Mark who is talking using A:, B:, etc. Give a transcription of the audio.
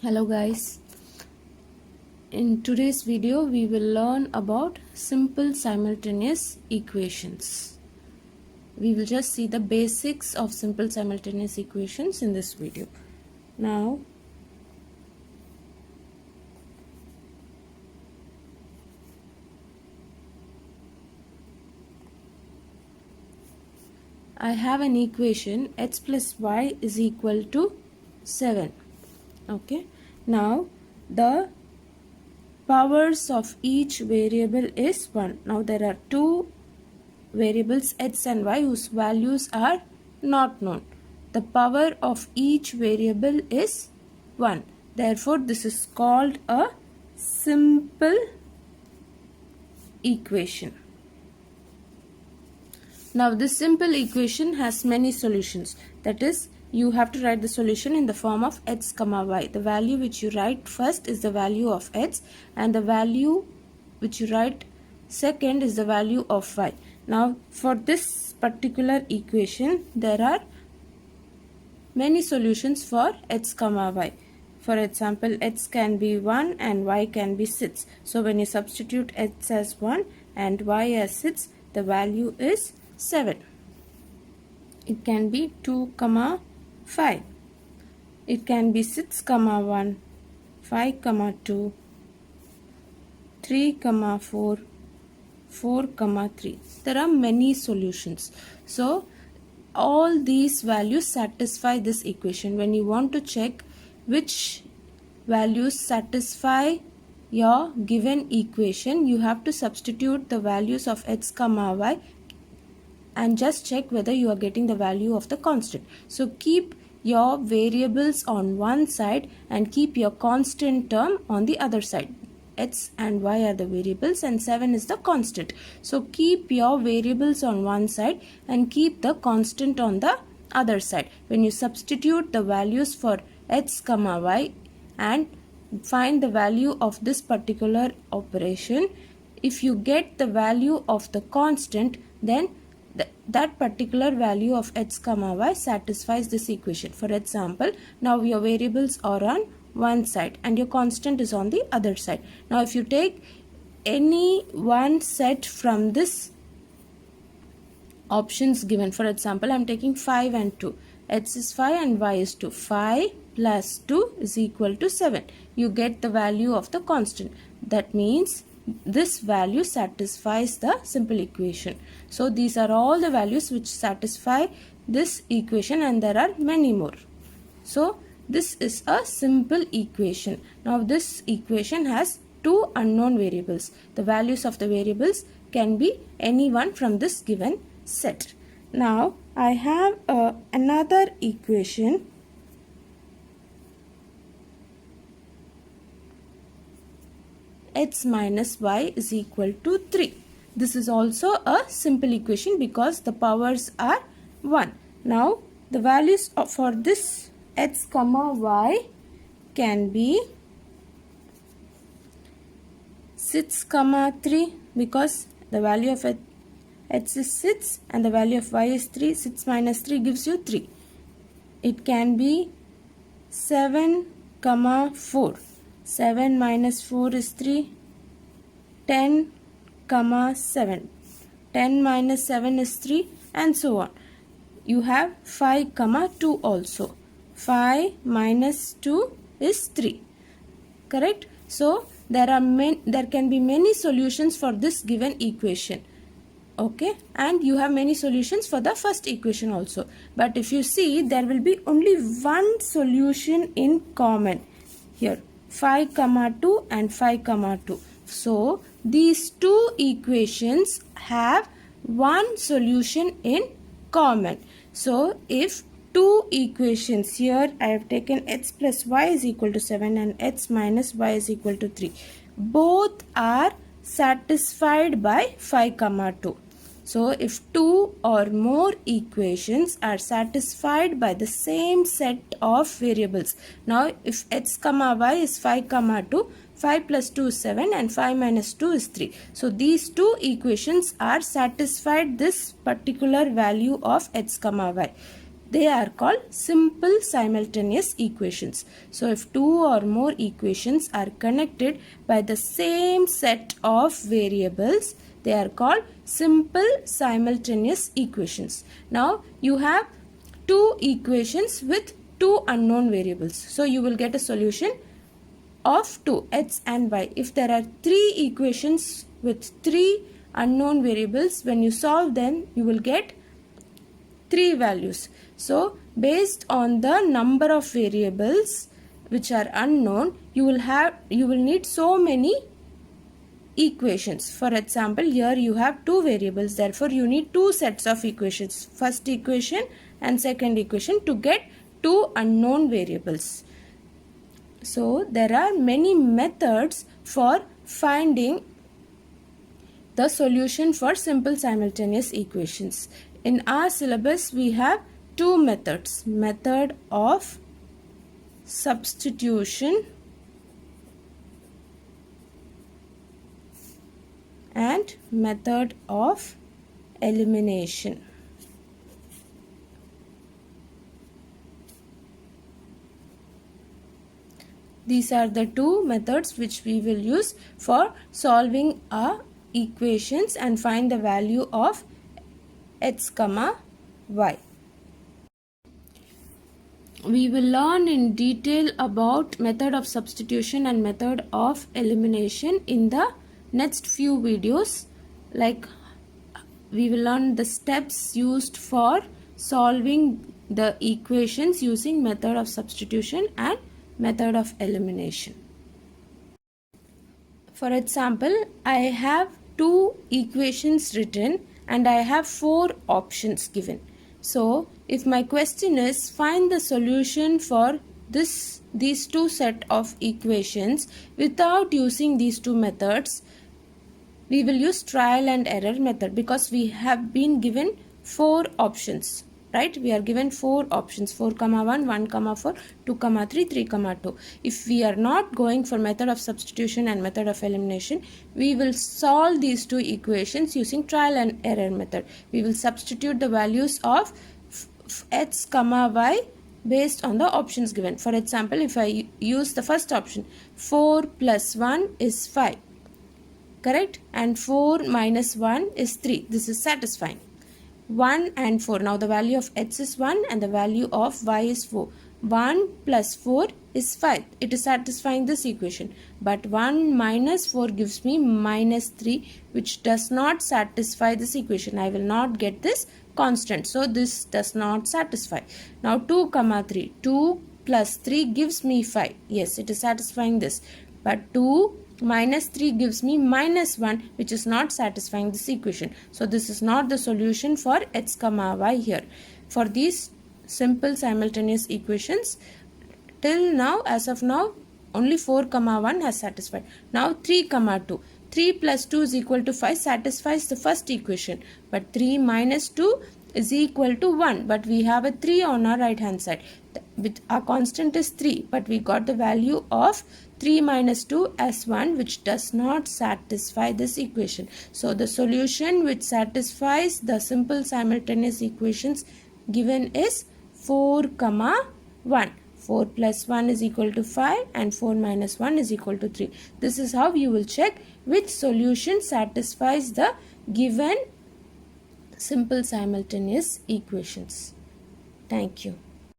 A: Hello guys, in today's video we will learn about simple simultaneous equations. We will just see the basics of simple simultaneous equations in this video. Now I have an equation x plus y is equal to 7. Okay, now the powers of each variable is 1. Now there are two variables x and y whose values are not known. The power of each variable is 1. Therefore, this is called a simple equation. Now, this simple equation has many solutions. That is, you have to write the solution in the form of x comma y. The value which you write first is the value of x, and the value which you write second is the value of y. Now, for this particular equation, there are many solutions for x comma y. For example, x can be 1 and y can be 6. So, when you substitute x as 1 and y as 6, the value is 7. It can be 2 comma 5. It can be 6 comma 1, 5 comma 2, 3 comma 4, 4 comma 3. There are many solutions. So all these values satisfy this equation. When you want to check which values satisfy your given equation, you have to substitute the values of x comma y and just check whether you are getting the value of the constant. So keep your variables on one side and keep your constant term on the other side. X and y are the variables and 7 is the constant. So keep your variables on one side and keep the constant on the other side. When you substitute the values for x comma y and find the value of this particular operation, if you get the value of the constant, then that particular value of x comma y satisfies this equation. For example, now your variables are on one side and your constant is on the other side. Now if you take any one set from this options given, for example, I am taking 5 and 2. X is 5 and y is 2. 5 plus 2 is equal to 7. You get the value of the constant. That means this value satisfies the simple equation. So these are all the values which satisfy this equation, and there are many more. So this is a simple equation. Now this equation has two unknown variables. The values of the variables can be any one from this given set. Now I have another equation. X minus y is equal to 3. This is also a simple equation because the powers are 1. Now the values for this x comma y can be 6 comma 3 because the value of x is 6 and the value of y is 3. 6 minus 3 gives you 3. It can be 7 comma 4. 7 minus 4 is 3. 10 comma 7. 10 minus 7 is 3, and so on. You have 5 comma 2 also. 5 minus 2 is 3. Correct? So there can be many solutions for this given equation. Okay, and you have many solutions for the first equation also. But if you see, there will be only one solution in common here. 5 comma 2 and 5 comma 2. So these two equations have one solution in common. So if two equations, here I have taken x plus y is equal to 7 and x minus y is equal to 3. Both are satisfied by 5 comma 2. So if two or more equations are satisfied by the same set of variables. Now if x comma y is 5 comma 2, 5 plus 2 is 7 and 5 minus 2 is 3. So these two equations are satisfied this particular value of x comma y. they are called simple simultaneous equations. So if two or more equations are connected by the same set of variables, they are called simple simultaneous equations. Now you have two equations with two unknown variables. So you will get a solution of 2, x and y. If there are three equations with three unknown variables, when you solve them, you will get three values. So based on the number of variables which are unknown, you will need so many equations. For example, here you have two variables, therefore you need two sets of equations, first equation and second equation, to get two unknown variables. So there are many methods for finding the solution for simple simultaneous equations. In our syllabus we have two methods, method of substitution and method of elimination. These are the two methods which we will use for solving our equations and find the value of x, y. We will learn in detail about method of substitution and method of elimination in the next few videos. Like we will learn the steps used for solving the equations using method of substitution and method of elimination. For example, I have two equations written and I have four options given. So if my question is find the solution for these two set of equations without using these two methods, we will use trial and error method, because we have been given four options. Right, we are given four options, 4, 1, 1, 4, 2, 3, 3, 2. If we are not going for method of substitution and method of elimination, we will solve these two equations using trial and error method. We will substitute the values of x, y based on the options given. For example, if I use the first option, 4 plus 1 is 5, correct, and 4 minus 1 is 3. This is satisfying. 1 and 4. Now the value of x is 1 and the value of y is 4. 1 plus 4 is 5. It is satisfying this equation. But 1 minus 4 gives me minus 3, which does not satisfy this equation. I will not get this constant. So this does not satisfy. Now 2, 3. 2 plus 3 gives me 5. Yes, it is satisfying this. But 2 minus 3 gives me minus 1, which is not satisfying this equation. So this is not the solution for x, y here. For these simple simultaneous equations, till now, as of now, only 4, 1 has satisfied. Now 3, 2. 3 plus 2 is equal to 5 satisfies the first equation. But 3 minus 2 is equal to 1. But we have a 3 on our right hand side. Our constant is 3. But we got the value of 3 minus 2 as 1, which does not satisfy this equation. So the solution which satisfies the simple simultaneous equations given is 4, 1. 4 plus 1 is equal to 5 and 4 minus 1 is equal to 3. This is how you will check which solution satisfies the given simple simultaneous equations. Thank you.